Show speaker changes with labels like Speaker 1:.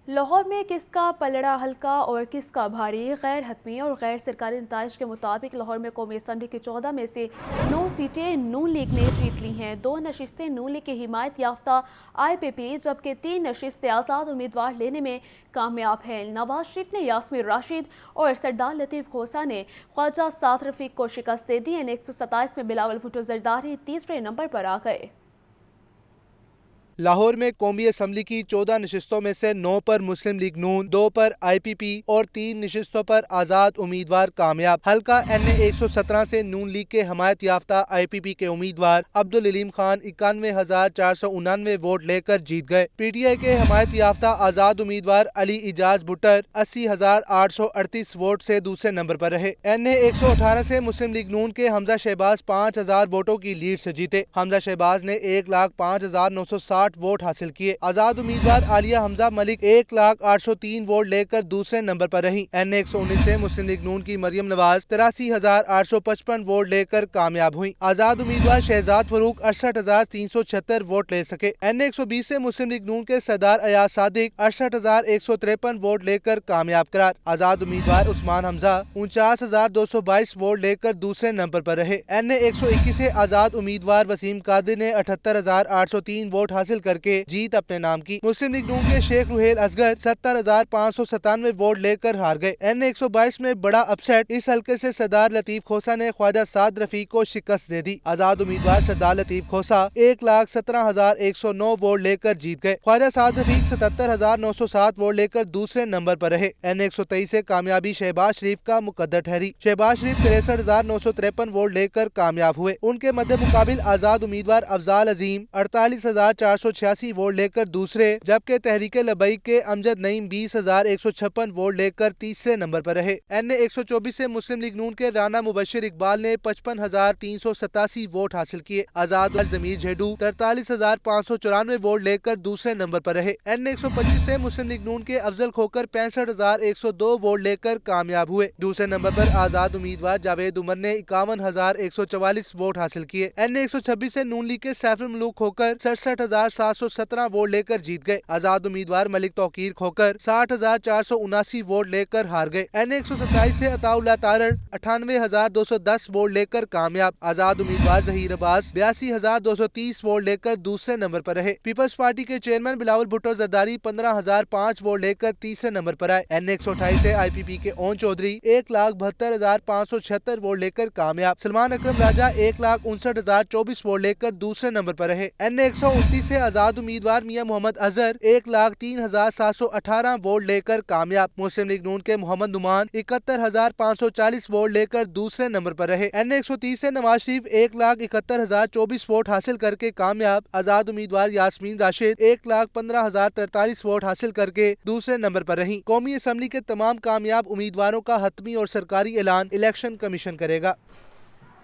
Speaker 1: لاہور میں کس کا پلڑا ہلکا اور کس کا بھاری؟ غیر حتمی اور غیر سرکاری نتائج کے مطابق لاہور میں قومی اسمبلی کی 14 میں سے 9 سیٹیں نون لیگ نے جیت لی ہیں۔ 2 نشستیں نون لیگ کی حمایت یافتہ آئی پی پی جبکہ 3 نشستیں آزاد امیدوار لینے میں کامیاب ہیں۔ نواز شریف نے یاسمین راشد اور سردار لطیف کھوسہ نے خواجہ سعد رفیق کو شکست دے دی۔ N127 میں بلاول بھٹو زرداری تیسرے نمبر پر آ گئے۔
Speaker 2: لاہور میں قومی اسمبلی کی 14 نشستوں میں سے 9 پر مسلم لیگ نون، 2 پر آئی پی پی اور 3 نشستوں پر آزاد امیدوار کامیاب۔ حلقہ N117 سے نون لیگ کے حمایت یافتہ آئی پی پی کے امیدوار عبدالعلیم خان 91,499 ووٹ لے کر جیت گئے۔ پی ٹی آئی کے حمایت یافتہ آزاد امیدوار علی اعجاز بٹر 80,838 ووٹ سے دوسرے نمبر پر رہے۔ N118 سے مسلم لیگ نون کے حمزہ شہباز 5,000 ووٹوں کی لیڈ سے جیتے۔ حمزہ شہباز نے 1,05,960 ووٹ حاصل کیے۔ آزاد امیدوار عالیہ حمزہ ملک 1,0803 ووٹ لے کر دوسرے نمبر پر رہی۔ N119 سے مسلم لیگ نون کی مریم نواز 83,855 ووٹ لے کر کامیاب ہوئی۔ آزاد امیدوار شہزاد فاروق 68,376 ووٹ لے سکے۔ N120 سے مسلم لیگ نون کے سردار ایاز صادق 68,153 ووٹ لے کر کامیاب قرار۔ آزاد امیدوار عثمان حمزہ 49,222 ووٹ لے کر دوسرے نمبر پر رہے۔ N121 سے آزاد امیدوار وسیم قادری نے 78,803 ووٹ حاصل کر کے جیت اپنے نام کی۔ مسلم لیگ نون کے شیخ روہیل اصغر 70,597 ووٹ لے کر ہار گئے۔ N122 میں بڑا اپسیٹ، اس حلقے سے سردار لطیف کھوسہ نے خواجہ سعد رفیق کو شکست دے دی۔ آزاد امیدوار سردار لطیف کھوسہ 1,17,109 ووٹ لے کر جیت گئے۔ خواجہ سعد رفیق 77,907 ووٹ لے کر دوسرے نمبر پر رہے۔ N123 سے کامیابی شہباز شریف کا مقدر ٹھہری۔ شہباز شریف 63,953 ووٹ لے کر کامیاب ہوئے۔ ان کے مد مقابل آزاد امیدوار افضال عظیم 48,486 ووٹ لے کر دوسرے، جبکہ تحریک لبیک کے امجد نعیم 20,156 ووٹ لے کر تیسرے نمبر پر رہے۔ N124 سے مسلم لیگ نون کے رانا مبشر اقبال نے 55,387 ووٹ حاصل کیے۔ آزاد ضمیر جھیڈو 43,594 ووٹ لے کر دوسرے نمبر پر رہے۔ N125 سے مسلم لیگ نون کے افضل کھوکر 65,102 ووٹ لے کر کامیاب ہوئے۔ دوسرے نمبر پر آزاد امیدوار جاوید عمر نے 51,144 ووٹ حاصل کیے۔ N126 سے نون لیگ کے سیف الملوک کھوکر 67,717 ووٹ لے کر جیت گئے۔ آزاد امیدوار ملک توقیر کھوکر 60,479 ووٹ لے کر ہار گئے۔ N127 سے عطا اللہ تارڑ 98,210 ووٹ لے کر کامیاب۔ آزاد امیدوار ظہیر عباس 82,230 ووٹ لے کر دوسرے نمبر پر رہے۔ پیپلز پارٹی کے چیئرمین بلاول بھٹو زرداری 15,005 ووٹ لے کر تیسرے نمبر پر آئے۔ N128 سے آئی پی پی کے اون چودھری 1,72,576 ووٹ لے کر کامیاب۔ سلمان اکرم راجہ 1,59,024 ووٹ لے کر دوسرے نمبر پر رہے۔ N129 سے آزاد امیدوار میاں محمد اظہر 1,03,718 ووٹ لے کر کامیاب۔ مسلم لیگ نون کے محمد نعمان 71,540 ووٹ لے کر دوسرے نمبر پر رہے۔ N130 سے نواز شریف 1,71,024 ووٹ حاصل کر کے کامیاب۔ آزاد امیدوار یاسمین راشد 1,15,043 ووٹ حاصل کر کے دوسرے نمبر پر رہیں۔ قومی اسمبلی کے تمام کامیاب امیدواروں کا حتمی اور سرکاری اعلان الیکشن کمیشن کرے گا۔